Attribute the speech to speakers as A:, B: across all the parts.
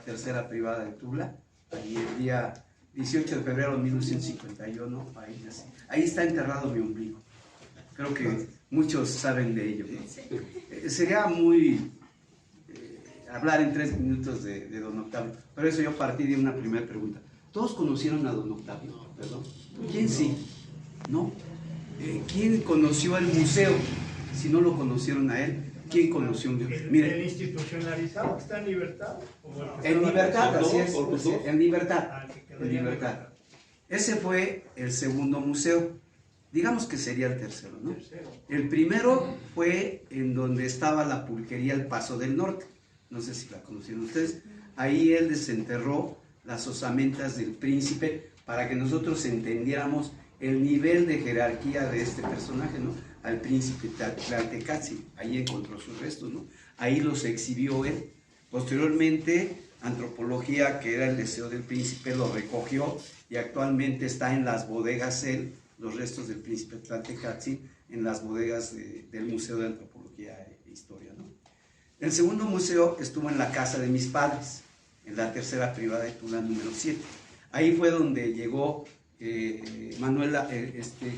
A: tercera privada de Tula, ahí el día 18 de febrero de 1951, ahí está enterrado mi ombligo. Creo que muchos saben de ello, ¿no? Sería muy hablar en 3 minutos de don Octavio, pero eso yo partí de una primera pregunta. ¿Todos conocieron a don Octavio? ¿Perdón? ¿Quién sí? ¿No? ¿Quién conoció el museo? Si no lo conocieron a él, ¿quién conoció un museo? Mire,
B: ¿El institucionalizado que está en libertad?
A: En libertad, así es, en libertad, en libertad. Ese fue el segundo museo, digamos que sería el tercero, ¿no? El primero fue en donde estaba la pulquería El Paso del Norte, no sé si la conocieron ustedes. Ahí él desenterró las osamentas del príncipe para que nosotros entendiéramos el nivel de jerarquía de este personaje, ¿no? Al príncipe Tlaltecatzi, ahí encontró sus restos, ¿no? Ahí los exhibió él. Posteriormente, Antropología, que era el deseo del príncipe, lo recogió y actualmente está en las bodegas él, los restos del príncipe Tlaltecatzi, en las bodegas del Museo de Antropología e Historia, ¿no? El segundo museo estuvo en la casa de mis padres, en la tercera privada de Tula número 7. Ahí fue donde llegó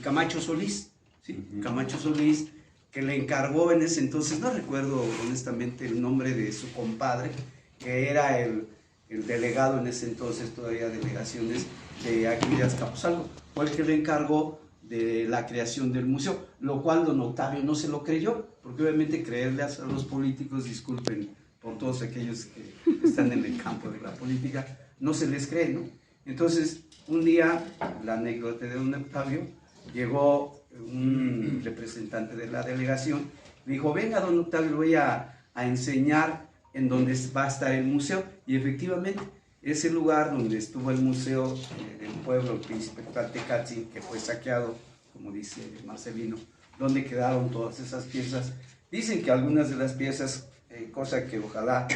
A: Camacho Solís, ¿sí? Camacho Solís, que le encargó en ese entonces, no recuerdo honestamente el nombre de su compadre, que era el delegado en ese entonces, todavía delegaciones de aquí de Azcapotzalco, fue el que le encargó de la creación del museo, lo cual don Octavio no se lo creyó, porque obviamente creerle a los políticos, disculpen por todos aquellos que están en el campo de la política, no se les cree, ¿no? Entonces, un día, la anécdota de don Octavio, llegó un representante de la delegación, dijo, venga don Octavio, le voy a enseñar en dónde va a estar el museo, y efectivamente, ese lugar donde estuvo el museo del pueblo, el príncipe Tlaltecatzi, que fue saqueado, como dice Marcelino, donde quedaron todas esas piezas. Dicen que algunas de las piezas, cosa que ojalá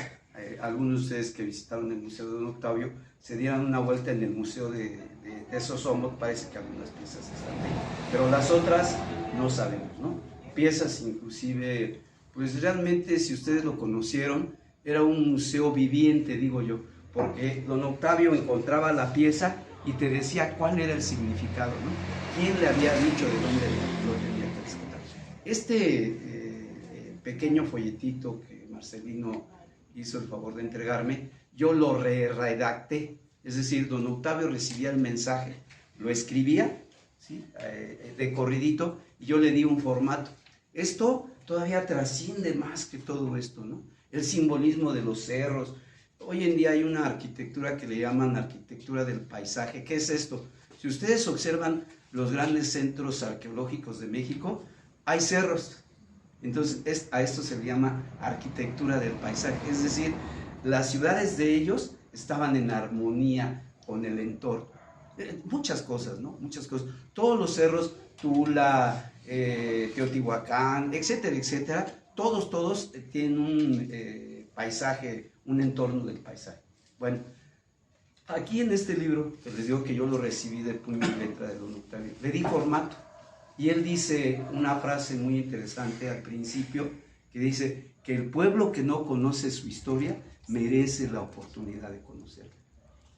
A: algunos de ustedes que visitaron el museo de don Octavio, se dieran una vuelta en el museo de Sosombo, parece que algunas piezas están ahí, pero las otras no sabemos, ¿no? Piezas inclusive, pues realmente si ustedes lo conocieron, era un museo viviente, digo yo, porque don Octavio encontraba la pieza y te decía cuál era el significado, ¿no? ¿Quién le había dicho de dónde lo tenía que rescatar? Este pequeño folletito que Marcelino hizo el favor de entregarme, yo lo redacté, es decir, don Octavio recibía el mensaje, lo escribía, ¿sí? De corridito, y yo le di un formato. Esto todavía trasciende más que todo esto, ¿no? El simbolismo de los cerros. Hoy en día hay una arquitectura que le llaman arquitectura del paisaje. ¿Qué es esto? Si ustedes observan los grandes centros arqueológicos de México, hay cerros. Entonces a esto se le llama arquitectura del paisaje. Es decir, las ciudades de ellos estaban en armonía con el entorno. Muchas cosas, ¿no? Muchas cosas. Todos los cerros, Tula, Teotihuacán, etcétera, etcétera, todos tienen un paisaje, un entorno del paisaje. Bueno, aquí en este libro, que les digo que yo lo recibí de puño y letra de don Octavio, le di formato, y él dice una frase muy interesante al principio, que dice que el pueblo que no conoce su historia merece la oportunidad de conocerla.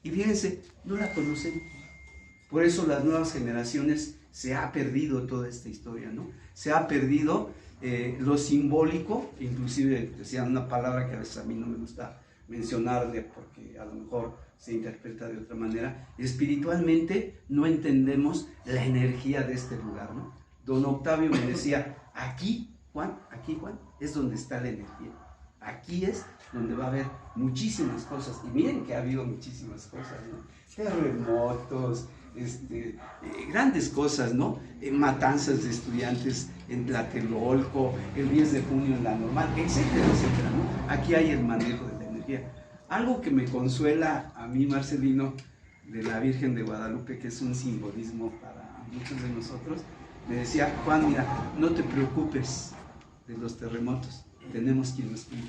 A: Y fíjense, no la conocemos. Por eso las nuevas generaciones se ha perdido toda esta historia, ¿no? Se ha perdido lo simbólico, inclusive decían una palabra que a veces a mí no me gusta mencionarle porque a lo mejor se interpreta de otra manera. Espiritualmente no entendemos la energía de este lugar, ¿no? Don Octavio me decía, aquí Juan, es donde está la energía. Aquí es donde va a haber muchísimas cosas. Y miren que ha habido muchísimas cosas, ¿no? Terremotos, grandes cosas, ¿no? Matanzas de estudiantes en Tlatelolco, el 10 de junio en la Normal, etcétera, etcétera, ¿no? Aquí hay el manejo de la energía. Algo que me consuela a mí, Marcelino, de la Virgen de Guadalupe, que es un simbolismo para muchos de nosotros, me decía, Juan, mira, no te preocupes de los terremotos, tenemos quien los cuida.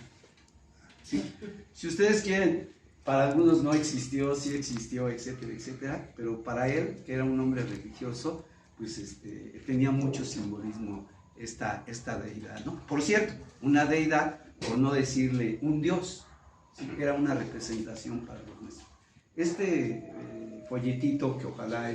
A: ¿Sí? Si ustedes quieren, para algunos no existió, sí existió, etcétera, etcétera, pero para él, que era un hombre religioso, pues tenía mucho simbolismo esta deidad, ¿no? Por cierto, una deidad, por no decirle un dios, ¿sí? Era una representación para los nuestros. Este folletito, que ojalá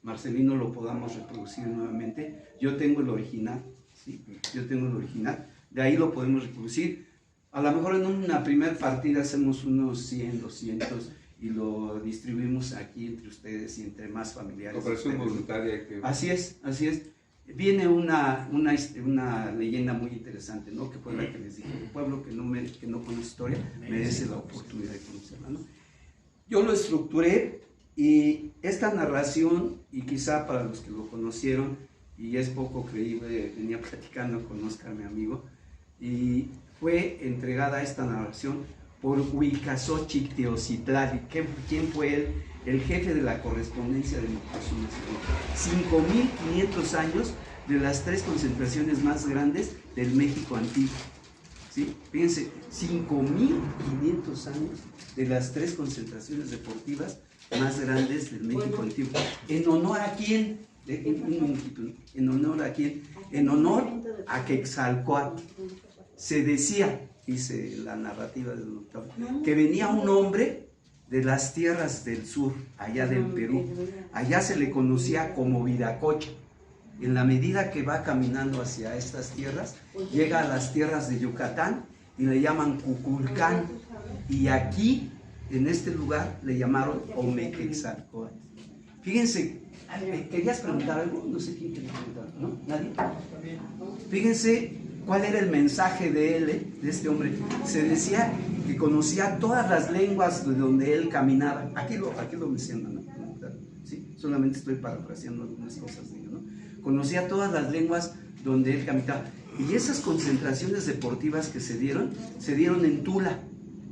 A: Marcelino lo podamos reproducir nuevamente, yo tengo el original, ¿sí? Yo tengo el original, de ahí lo podemos reproducir. A lo mejor en una primera partida hacemos unos 100, 200 y lo distribuimos aquí entre ustedes y entre más familiares.
C: Cooperación voluntaria.
A: Así es, así es. Viene una leyenda muy interesante, ¿no? Que fue la que les dije: el pueblo que no conoce historia merece la oportunidad de conocerla, ¿no? Yo lo estructuré, y esta narración, y quizá para los que lo conocieron, y es poco creíble, venía platicando con Oscar, mi amigo, y fue entregada esta narración por Huicazochic Teocitlali. ¿Quién fue él? El jefe de la correspondencia de Moctezuma II. 5.500 años de las 3 concentraciones más grandes del México antiguo. ¿Sí? Fíjense, 5.500 años de las 3 concentraciones deportivas más grandes del México antiguo. ¿En honor a quién? ¿En honor a quién? En honor a Quetzalcóatl. Se decía, dice la narrativa de Don Octavio, que venía un hombre de las tierras del sur, allá del Perú. Allá se le conocía como Viracocha. En la medida que va caminando hacia estas tierras, llega a las tierras de Yucatán y le llaman Cuculcán. Y aquí, en este lugar, le llamaron Omequetzalcóatl. Fíjense, ¿querías preguntar algo? No sé quién quería preguntar, ¿no? ¿Nadie? Fíjense cuál era el mensaje de él, de este hombre. Se decía que conocía todas las lenguas de donde él caminaba. Aquí lo mencionan, ¿no? ¿Sí? Solamente estoy parafraseando algunas cosas de ello, ¿no? Conocía todas las lenguas donde él caminaba. Y esas concentraciones deportivas que se dieron en Tula.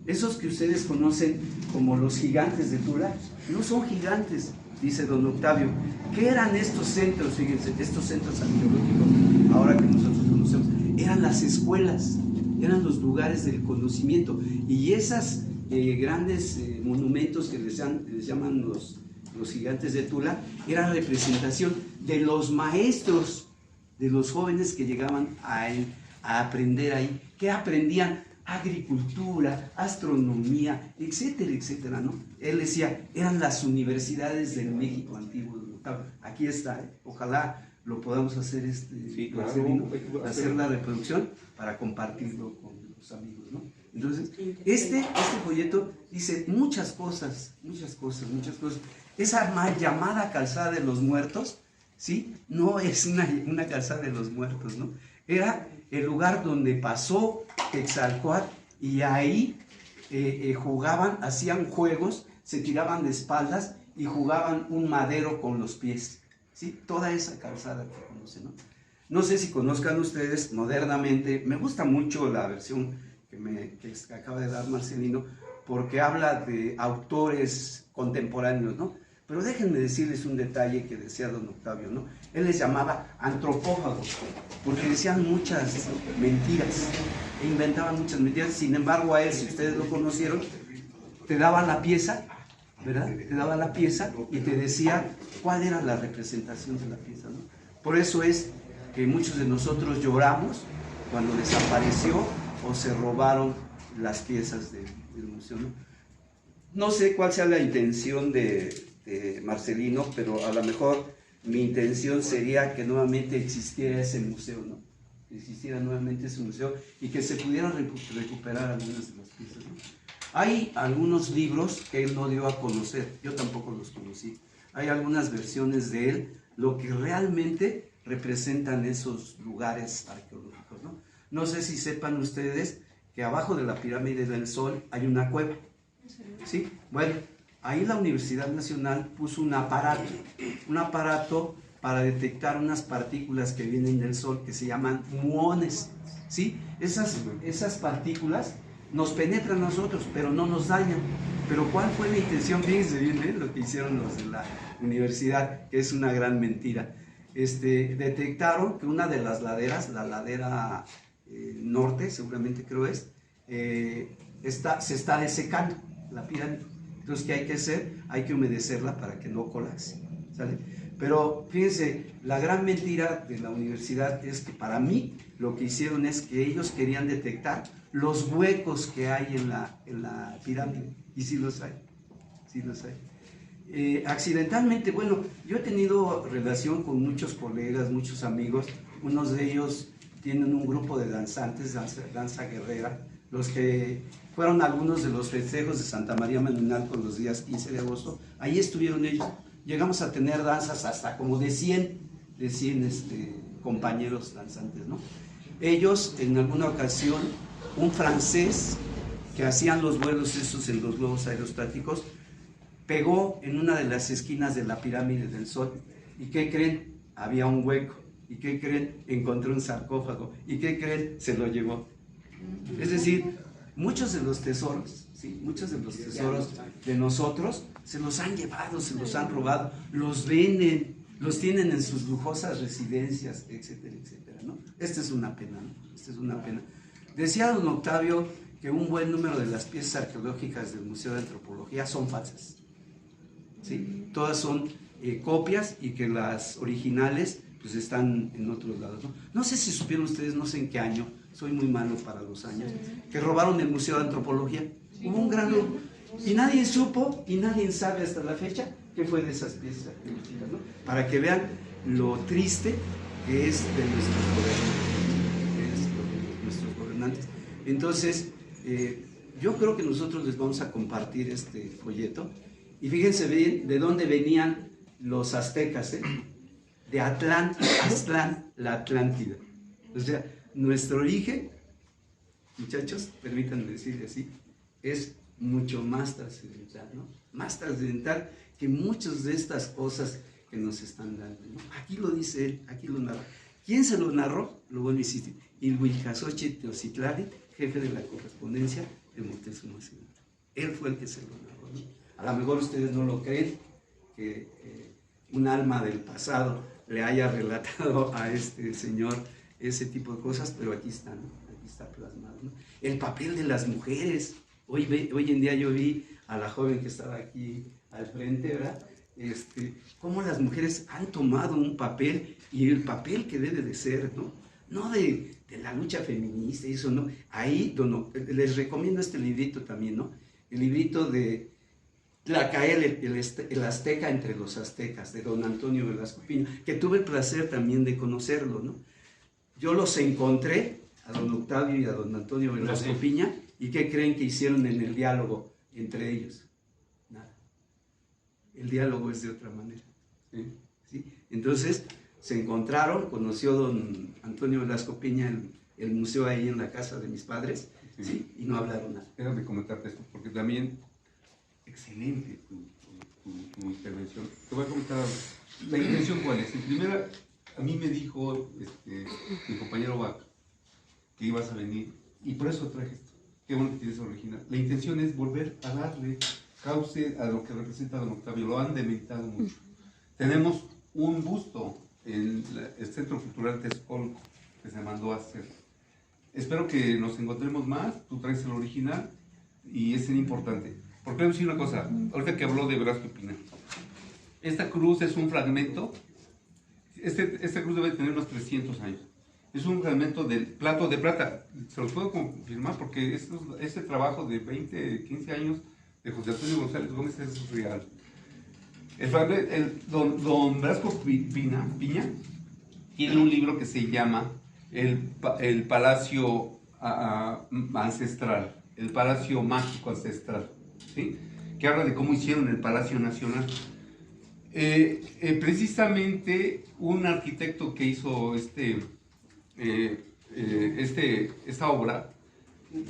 A: Esos que ustedes conocen como los gigantes de Tula, no son gigantes, dice Don Octavio. ¿Qué eran estos centros? Fíjense, estos centros arqueológicos, ahora que nosotros conocemos, eran las escuelas, eran los lugares del conocimiento. Y esas grandes monumentos que les llaman los gigantes de Tula, eran representación de los maestros, de los jóvenes que llegaban a aprender ahí. ¿Qué aprendían? Agricultura, astronomía, etcétera, etcétera, ¿no? Él decía, eran las universidades del México antiguo. Aquí está, ojalá lo podamos hacer,
C: sí, claro,
A: hacer la reproducción para compartirlo con los amigos, ¿no? Entonces, este folleto dice muchas cosas. Esa mal llamada calzada de los muertos, ¿sí? No es una calzada de los muertos, ¿no? Era el lugar donde pasó Quetzalcóatl, y ahí jugaban, hacían juegos, se tiraban de espaldas y jugaban un madero con los pies, ¿sí? Toda esa calzada que conocen, ¿no? No sé si conozcan ustedes modernamente, me gusta mucho la versión que acaba de dar Marcelino, porque habla de autores contemporáneos, ¿no? Pero déjenme decirles un detalle que decía Don Octavio, ¿no? Él les llamaba antropófagos, porque decían muchas mentiras, e inventaban muchas mentiras. Sin embargo, a él, si ustedes lo conocieron, te daba la pieza, ¿verdad? Te daba la pieza y te decía cuál era la representación de la pieza, ¿no? Por eso es que muchos de nosotros lloramos cuando desapareció o se robaron las piezas del museo, ¿no? No sé cuál sea la intención de Marcelino, pero a lo mejor mi intención sería que nuevamente existiera ese museo, ¿no? Que existiera nuevamente ese museo y que se pudieran recuperar algunas de las piezas, ¿no? Hay algunos libros que él no dio a conocer, yo tampoco los conocí. Hay algunas versiones de él, lo que realmente representan esos lugares arqueológicos, ¿no? No sé si sepan ustedes que abajo de la pirámide del Sol hay una cueva, ¿sí? Bueno, ahí la Universidad Nacional puso un aparato para detectar unas partículas que vienen del Sol que se llaman muones, ¿sí? Esas partículas nos penetran a nosotros, pero no nos dañan. Pero ¿cuál fue la intención? Fíjense bien, lo que hicieron los de la universidad, que es una gran mentira. Detectaron que una de las laderas, la ladera norte, seguramente creo se está desecando la pirámide. Entonces, ¿qué hay que hacer? Hay que humedecerla para que no colapse, ¿sale? Pero fíjense, la gran mentira de la universidad es que para mí lo que hicieron es que ellos querían detectar los huecos que hay en la pirámide, y sí los hay, sí los hay. Accidentalmente, bueno, yo he tenido relación con muchos colegas, muchos amigos, unos de ellos tienen un grupo de danzantes, danza guerrera, los que fueron algunos de los festejos de Santa María Manuel con los días 15 de agosto, ahí estuvieron ellos, llegamos a tener danzas hasta como de 100 compañeros danzantes, ¿no? Ellos en alguna ocasión, un francés que hacían los vuelos esos en los globos aerostáticos, pegó en una de las esquinas de la pirámide del Sol. ¿Y qué creen? Había un hueco. ¿Y qué creen? Encontró un sarcófago. ¿Y qué creen? Se lo llevó. Es decir, muchos de los tesoros, ¿sí? Muchos de los tesoros de nosotros se los han llevado, se los han robado, los venden, los tienen en sus lujosas residencias, etcétera, etcétera, ¿no? Esta es una pena, ¿no? Esta es una pena. Decía don Octavio que un buen número de las piezas arqueológicas del Museo de Antropología son falsas. ¿Sí? Todas son copias y que las originales pues están en otros lados, ¿no? No sé si supieron ustedes, no sé en qué año, soy muy malo para los años, que robaron el Museo de Antropología. Hubo un gran robo y nadie supo y nadie sabe hasta la fecha qué fue de esas piezas arqueológicas, ¿no? Para que vean lo triste que es de nuestros gobernantes. Entonces, yo creo que nosotros les vamos a compartir este folleto. Y fíjense bien de dónde venían los aztecas, ¿eh? De Aztlán, la Atlántida. O sea, nuestro origen, muchachos, permítanme decirle así, es mucho más trascendental, ¿no? Más trascendental que muchas de estas cosas que nos están dando, ¿no? Aquí lo dice él, aquí lo narra. ¿Quién se lo narró? Lo voy a insistir. Ilhuicaxochitl Teocitlali, jefe de la correspondencia de Moctezuma II. Él fue el que se lo narró, ¿no? A lo mejor ustedes no lo creen, que un alma del pasado le haya relatado a este señor ese tipo de cosas, pero aquí está, ¿no? Aquí está plasmado, ¿no? El papel de las mujeres. Hoy en día yo vi a la joven que estaba aquí al frente, ¿verdad? Cómo las mujeres han tomado un papel y el papel que debe de ser, ¿no? No de la lucha feminista y eso, ¿no? Ahí, les recomiendo este librito también, ¿no? El librito de Tlacael, el azteca entre los aztecas, de don Antonio Velasco Piña, que tuve el placer también de conocerlo, ¿no? Yo los encontré, a don Octavio y a don Antonio Velasco Piña, ¿y qué creen que hicieron en el diálogo entre ellos? Nada. El diálogo es de otra manera. ¿Sí? Entonces, se encontraron, conoció don Antonio Velasco Piña el museo ahí en la casa de mis padres, ¿sí? Y no hablaron nada.
C: Déjame comentarte esto, porque también excelente tu intervención. Te voy a comentar la intención cuál es. En primera, a mí me dijo mi compañero Vaca que ibas a venir y por eso traje esto. Qué bueno que tienes original. La intención es volver a darle cauce a lo que representa don Octavio. Lo han dementado mucho. Tenemos un busto en el Centro Cultural Texcoco que se mandó a hacer. Espero que nos encontremos más. Tú traes el original y es importante. Porque voy a decir una cosa, ahorita que habló de Velasco Piña, esta cruz es un fragmento, esta cruz debe tener unos 300 años, es un fragmento del plato de plata, se los puedo confirmar porque este trabajo de 20, 15 años de José Antonio González Gómez es real. Don Velasco Piña tiene un libro que se llama El Palacio Ancestral, el Palacio Mágico Ancestral. ¿Sí? Que habla de cómo hicieron el Palacio Nacional. Precisamente un arquitecto que hizo esta obra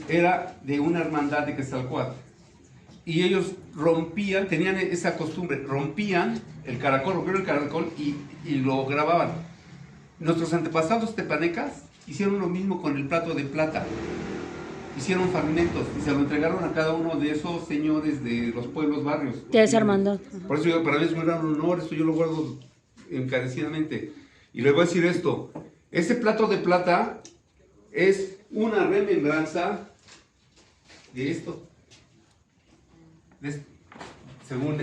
C: era de una hermandad de Quetzalcóatl y ellos tenían esa costumbre, rompían el caracol y lo grababan. Nuestros antepasados tepanecas hicieron lo mismo con el plato de plata. Hicieron fragmentos y se lo entregaron a cada uno de esos señores de los pueblos, barrios.
D: De esa hermandad.
C: Por eso para mí es un gran honor, esto yo lo guardo encarecidamente. Y le voy a decir esto, ese plato de plata es una remembranza de esto. Según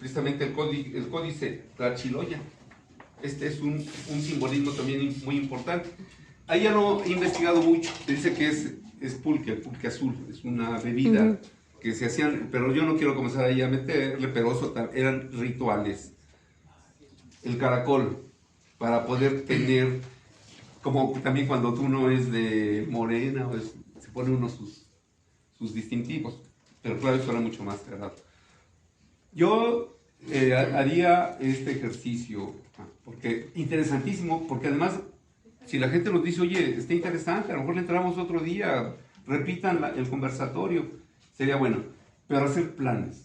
C: precisamente el códice Tlachiloya. Este es un simbolismo también muy importante. Ahí ya no he investigado mucho, dice que es es pulque, el pulque azul, es una bebida que se hacían, pero yo no quiero comenzar ahí a meterle, pero eso eran rituales. El caracol, para poder tener, como también cuando tú no es de morena, se pone uno sus distintivos, pero claro, eso era mucho más sagrado. Yo haría este ejercicio, porque interesantísimo, porque además, si la gente nos dice, oye, está interesante, a lo mejor le entramos otro día, repitan el conversatorio, sería bueno, pero hacer planes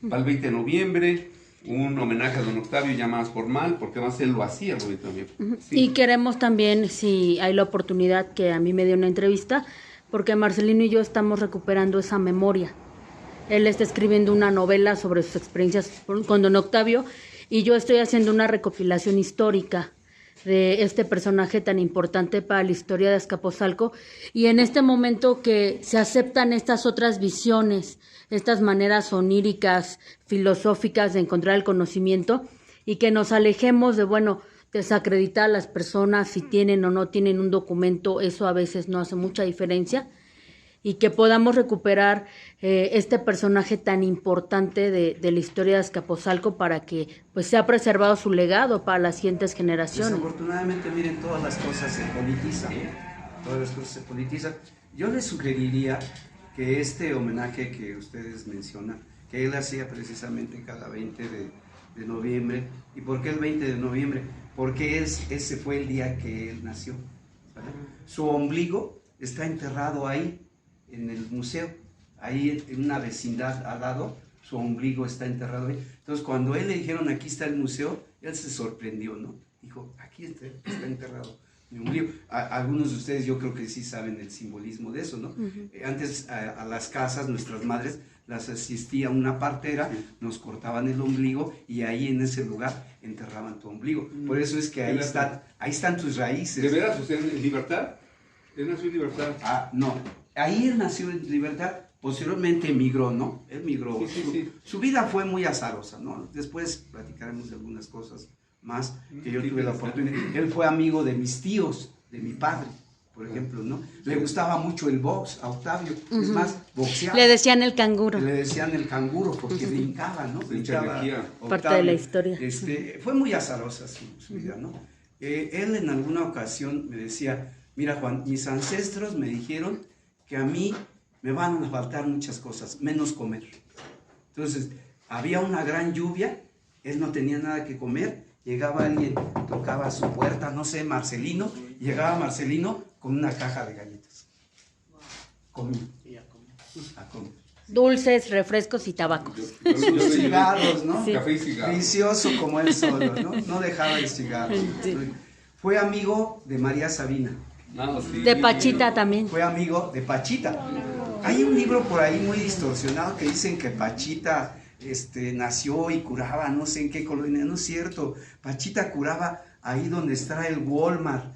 C: para el 20 de noviembre, un homenaje a don Octavio ya más formal, porque además él lo hacía el 20 de noviembre. Sí.
D: Y queremos también, si hay la oportunidad, que a mí me dio una entrevista, porque Marcelino y yo estamos recuperando esa memoria. Él está escribiendo una novela sobre sus experiencias con don Octavio y yo estoy haciendo una recopilación histórica de este personaje tan importante para la historia de Azcapotzalco, y en este momento que se aceptan estas otras visiones, estas maneras oníricas, filosóficas de encontrar el conocimiento, y que nos alejemos de, desacreditar a las personas si tienen o no tienen un documento, eso a veces no hace mucha diferencia, y que podamos recuperar este personaje tan importante de la historia de Azcapotzalco para que pues sea preservado su legado para las siguientes generaciones.
A: Desafortunadamente, miren, todas las cosas se politizan, todas las cosas se politizan. Yo les sugeriría que este homenaje que ustedes mencionan, que él hacía precisamente cada 20 de noviembre, ¿y por qué el 20 de noviembre? Porque ese fue el día que él nació, ¿vale? Su ombligo está enterrado ahí, en el museo, ahí en una vecindad al lado, su ombligo está enterrado ahí. Entonces, cuando él le dijeron, aquí está el museo, él se sorprendió, ¿no? Dijo, aquí está enterrado mi ombligo. Algunos de ustedes yo creo que sí saben el simbolismo de eso, ¿no? Antes a las casas, nuestras madres, las asistía una partera, nos cortaban el ombligo y ahí en ese lugar enterraban tu ombligo. Por eso es que ahí están tus raíces.
C: ¿De veras usted en Libertad? ¿Él nació en Libertad?
A: No. Ahí él nació en Libertad, posteriormente emigró, ¿no? Él migró. Sí. Su vida fue muy azarosa, ¿no? Después platicaremos de algunas cosas más que yo tuve la oportunidad. Él fue amigo de mis tíos, de mi padre, por ejemplo, ¿no? Le gustaba mucho el box a Octavio, es más, boxeaba.
D: Le decían el canguro.
A: Le decían el canguro porque brincaba, ¿no? Brincaba.
D: Parte de la historia.
A: Fue muy azarosa su vida, ¿no? Él en alguna ocasión me decía, mira Juan, mis ancestros me dijeron que a mí me van a faltar muchas cosas, menos comer. Entonces, había una gran lluvia, él no tenía nada que comer, llegaba alguien, tocaba a su puerta, no sé, Marcelino, llegaba Marcelino con una caja de galletas. Comía. A comer.
D: Dulces, refrescos y tabacos.
A: Cigarros, ¿no?
C: Sí. Café y cigarros.
A: Vicioso como él solo, ¿no? No dejaba el cigarro. Sí. Fue amigo de María Sabina.
C: Sí.
D: De Pachita también.
A: Fue amigo de Pachita. Hay un libro por ahí muy distorsionado que dicen que Pachita nació y curaba no sé en qué colonia. No es cierto. Pachita curaba ahí donde está el Walmart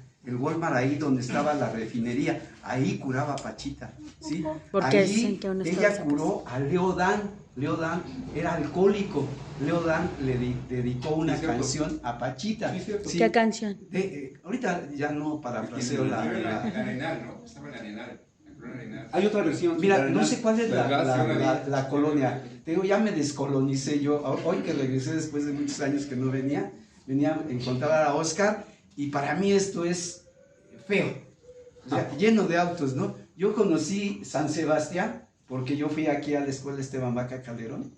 A: ahí donde estaba la refinería. Ahí curaba Pachita, ¿sí?
D: Porque
A: ahí ella curó a Leodán. Leodán era alcohólico. Leodán le dedicó una canción a Pachita.
D: Sí. ¿Qué canción?
A: Ahorita ya no parafraseo
E: la Arenal, ¿no? Estaba en Arenal.
C: Hay otra versión.
A: Mira, no sé cuál es la colonia. Te digo, ya me descolonicé yo. Hoy que regresé después de muchos años que no venía a encontrar a Oscar y para mí esto es feo. O sea, lleno de autos, ¿no? Yo conocí San Sebastián porque yo fui aquí a la escuela Esteban Vaca Calderón,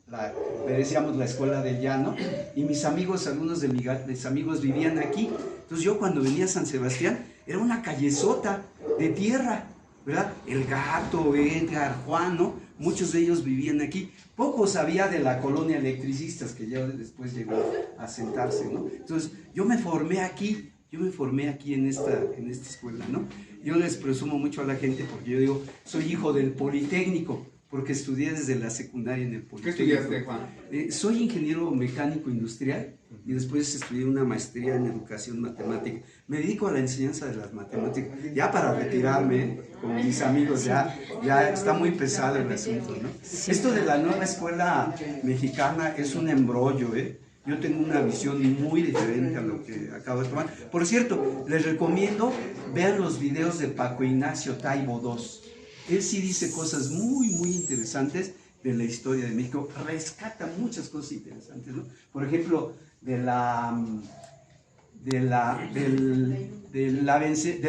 A: le decíamos la escuela del llano, y mis amigos, algunos de mis amigos vivían aquí. Entonces yo cuando venía a San Sebastián, era una callezota de tierra, ¿verdad? El Gato, Edgar, Juan, ¿no? Muchos de ellos vivían aquí. Poco sabía de la colonia Electricistas, que ya después llegó a sentarse, ¿no? Entonces yo me formé aquí en esta escuela, ¿no? Yo les presumo mucho a la gente porque yo digo, soy hijo del Politécnico, porque estudié desde la secundaria en el Politécnico.
C: ¿Qué estudiaste, Juan?
A: Soy ingeniero mecánico industrial y después estudié una maestría en educación matemática. Me dedico a la enseñanza de las matemáticas, ya para retirarme, con mis amigos, ya está muy pesado el asunto, ¿no? Esto de la nueva escuela mexicana es un embrollo, ¿eh? Yo tengo una visión muy diferente a lo que acabo de tomar. Por cierto, les recomiendo, vean los videos de Paco Ignacio Taibo II. Él sí dice cosas muy, muy interesantes de la historia de México. Rescata muchas cosas interesantes, ¿no? Por ejemplo, del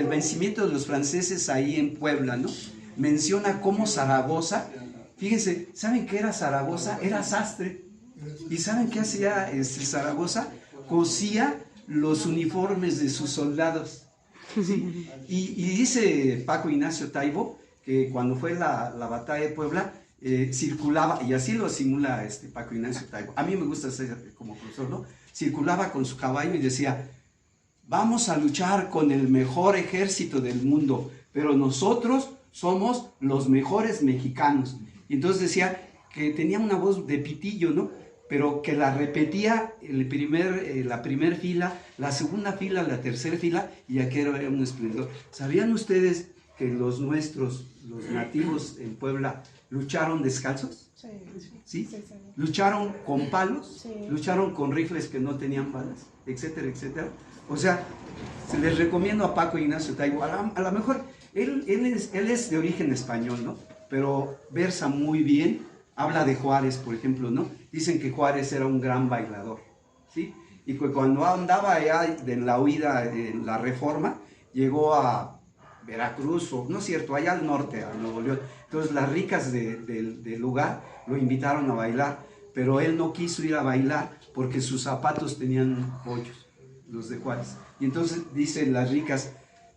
A: vencimiento de los franceses ahí en Puebla, ¿no? Menciona cómo Zaragoza, fíjense, ¿saben qué era Zaragoza? Era sastre. ¿Y saben qué hacía Zaragoza? Cosía los uniformes de sus soldados. ¿Sí? Y dice Paco Ignacio Taibo que cuando fue la batalla de Puebla, circulaba, y así lo simula Paco Ignacio Taibo, a mí me gusta ser como profesor, ¿no? Circulaba con su caballo y decía: vamos a luchar con el mejor ejército del mundo, pero nosotros somos los mejores mexicanos. Y entonces decía que tenía una voz de pitillo, ¿no? Pero que la repetía la primera fila, la segunda fila, la tercera fila, y aquello era un esplendor. ¿Sabían ustedes que los nuestros, los nativos en Puebla, lucharon descalzos? ¿Sí? Lucharon con palos, lucharon con rifles que no tenían balas, etcétera, etcétera. O sea, se les recomiendo a Paco Ignacio Taibo. A lo mejor él es de origen español, ¿no? Pero versa muy bien. Habla de Juárez, por ejemplo, ¿no? Dicen que Juárez era un gran bailador, ¿sí? Y que cuando andaba allá en la huida, en la Reforma, llegó a Veracruz, o no es cierto, allá al norte, a Nuevo León. Entonces las ricas del lugar lo invitaron a bailar, pero él no quiso ir a bailar porque sus zapatos tenían hoyos, los de Juárez. Y entonces dicen las ricas,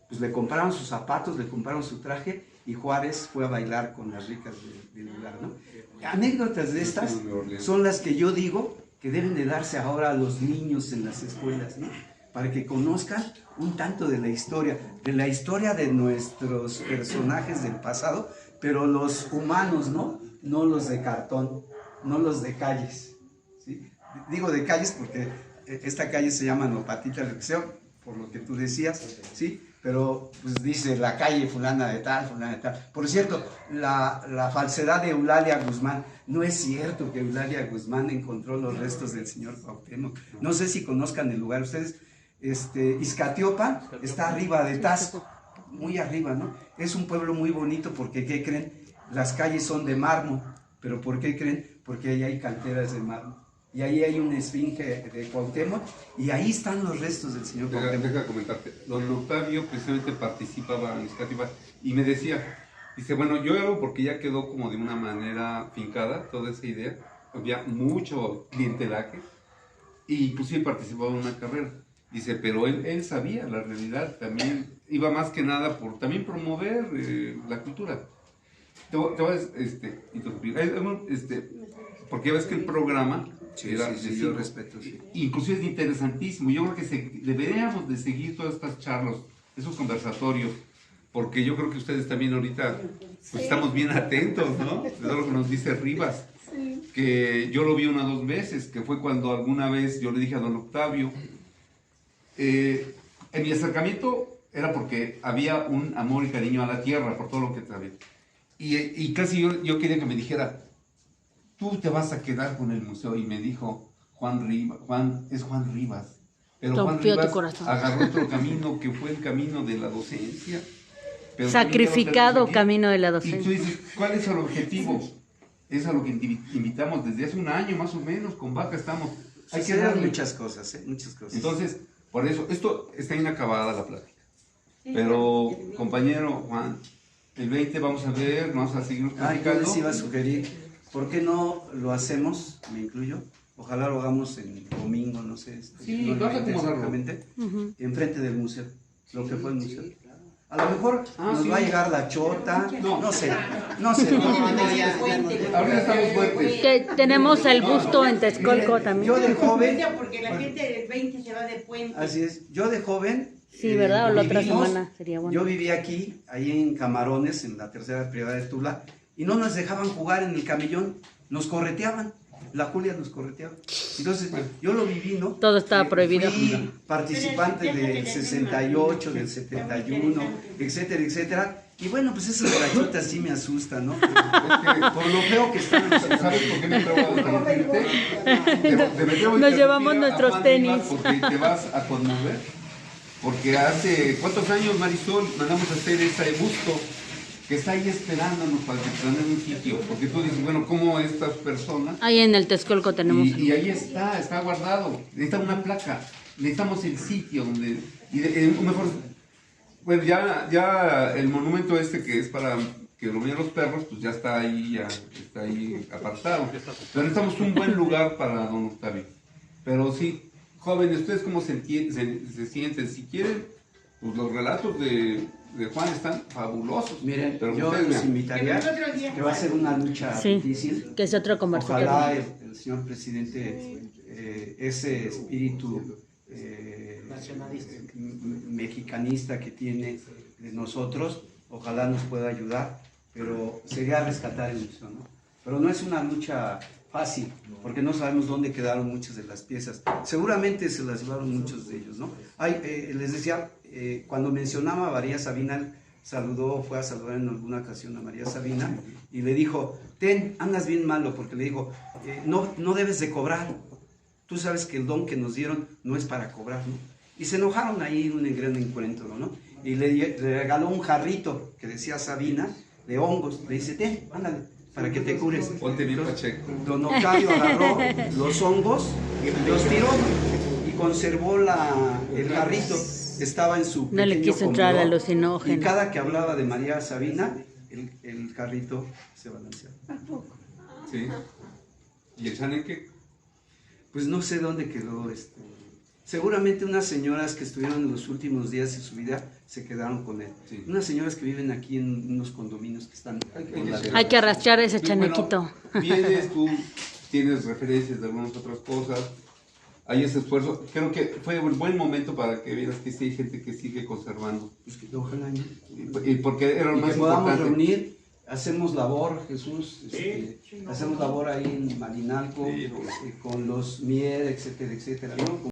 A: pues le compraron sus zapatos, le compraron su traje, y Juárez fue a bailar con las ricas del lugar, ¿no? Anécdotas de estas son las que yo digo que deben de darse ahora a los niños en las escuelas, ¿no? Para que conozcan un tanto de la historia de nuestros personajes del pasado, pero los humanos, ¿no? No los de cartón, no los de calles, ¿sí? Digo de calles porque esta calle se llama Nopatita del Liceo, por lo que tú decías, ¿sí? Pero pues dice la calle fulana de tal, fulana de tal. Por cierto, la falsedad de Eulalia Guzmán, no es cierto que Eulalia Guzmán encontró los restos del señor Cuauhtémoc. No sé si conozcan el lugar ustedes. Izcatiopan está arriba de Tasco, muy arriba, ¿no? Es un pueblo muy bonito porque, ¿qué creen? Las calles son de mármol, pero ¿por qué creen? Porque ahí hay canteras de mármol. Y ahí hay una esfinge de Cuauhtémoc, y ahí están los restos del señor Cuauhtémoc.
C: Deja comentarte, don Octavio precisamente participaba en Izcatiopan y me decía, dice, bueno, yo hago porque ya quedó como de una manera fincada toda esa idea, había mucho clientelaje, y pues sí participaba en una carrera. Dice, pero él sabía la realidad, también iba más que nada por también promover la cultura. Te voy a interrumpir, porque ya ves que el programa era
A: sí, yo respeto, sí.
C: Inclusive es interesantísimo. Yo creo que deberíamos de seguir todas estas charlas, esos conversatorios, porque yo creo que ustedes también ahorita pues, estamos bien atentos, ¿no? De todo lo que nos dice Rivas, que yo lo vi 1 o 2 veces, que fue cuando alguna vez yo le dije a don Octavio, en mi acercamiento era porque había un amor y cariño a la tierra por todo lo que sabía. Y casi yo quería que me dijera, tú te vas a quedar con el museo. Y me dijo, Juan Rivas. Pero Juan Rivas agarró otro camino que fue el camino de la docencia. Pero
D: sacrificado camino de la docencia.
C: Y tú dices, ¿cuál es el objetivo? Es a lo que invitamos desde hace 1 año más o menos, con Vaca estamos.
A: Hay que dar muchas cosas, muchas cosas.
C: Entonces, por eso, esto está inacabada la plática. Pero, compañero Juan, el 20 vamos a ver, vamos a seguir platicando.
A: Yo les iba a sugerir, ¿por qué no lo hacemos, me incluyo? Ojalá lo hagamos en domingo, no sé.
C: Sí,
A: no
C: vas a acomodarlo.
A: Enfrente del museo, lo que fue el museo. A lo mejor nos va a llegar la chota, no sé.
C: Ahorita estamos fuertes.
D: Que tenemos el busto en Texcoco también.
A: Yo de joven,
F: porque la gente del 20 se va de puente.
A: así es, yo de joven.
D: Sí, ¿verdad? O la otra semana sería bueno.
A: Yo vivía aquí, ahí en Camarones, en la tercera privada de Tula, y no nos dejaban jugar en el camellón, nos correteaban. la Julia los correteaba. Entonces, yo lo viví, ¿no?
D: Todo estaba prohibido.
A: Fui participante del 68, del 71, etcétera, etcétera. Y bueno, pues esas rayitas sí me asustan, ¿no? Por lo feo que están.
C: ¿Sabes por qué me atrevo a decirte?
D: Nos llevamos nuestros tenis.
C: Porque te vas a conmover. Porque hace, ¿cuántos años, Marisol, mandamos a hacer ese busto que está ahí esperándonos para que tengan un sitio? Porque tú dices, bueno, ¿cómo estas personas?
D: Ahí en el Texcolco tenemos.
C: Y ahí está guardado. Necesita una placa. Necesitamos el sitio donde. Mejor. Bueno, ya el monumento este que es para que lo vean los perros, pues ya está ahí apartado. Pero necesitamos un buen lugar para don Octavio. Pero sí, jóvenes, ¿ustedes cómo se sienten? Si quieren, pues los relatos de Juan están fabulosos.
A: Miren,
C: pero
A: yo
C: ustedes
A: les
C: vean.
A: invitaría, que va a ser una lucha
D: Sí,
A: difícil.
D: que es otro conversatorio.
A: Ojalá el señor presidente, ese espíritu mexicanista que tiene de nosotros, ojalá nos pueda ayudar, pero sería rescatar el museo, ¿no? Pero no es una lucha fácil, porque no sabemos dónde quedaron muchas de las piezas. Seguramente se las llevaron muchos de ellos, ¿no? Les decía, cuando mencionaba a María Sabina, fue a saludar en alguna ocasión a María Sabina y le dijo, andas bien malo, porque le dijo, no debes de cobrar. Tú sabes que el don que nos dieron no es para cobrar, ¿no? Y se enojaron ahí en un gran encuentro, ¿no? Y le regaló un jarrito que decía Sabina, de hongos. Le dice, ándale, para que te cures.
C: Ponte bien pacheco.
A: Don Octavio agarró los hongos, los tiró y conservó el jarrito. Estaba en su
D: No le
A: pequeño
D: quiso entrar
A: comedor,
D: al alucinógeno.
A: y cada que hablaba de María Sabina, el jarrito se balanceaba.
C: Sí. ¿Y el chaneque?
A: Pues no sé dónde quedó seguramente unas señoras que estuvieron en los últimos días de su vida se quedaron con él.
C: Sí.
A: Unas señoras que viven aquí en unos condominios que están por la
D: Hay que arrastrar ese
C: Sí,
D: chanequito.
C: bueno, vienes, tú tienes referencias de algunas otras cosas, hay ese esfuerzo. Creo que fue un buen momento para que vieras que sí hay gente que sigue conservando.
A: Pues que ojalá, ¿no?
C: Y porque era lo
A: Y
C: más
A: que podamos
C: importante.
A: reunir, hacemos labor, Jesús, hacemos labor ahí en Malinalco, con los Mier, etcétera, etcétera, ¿no?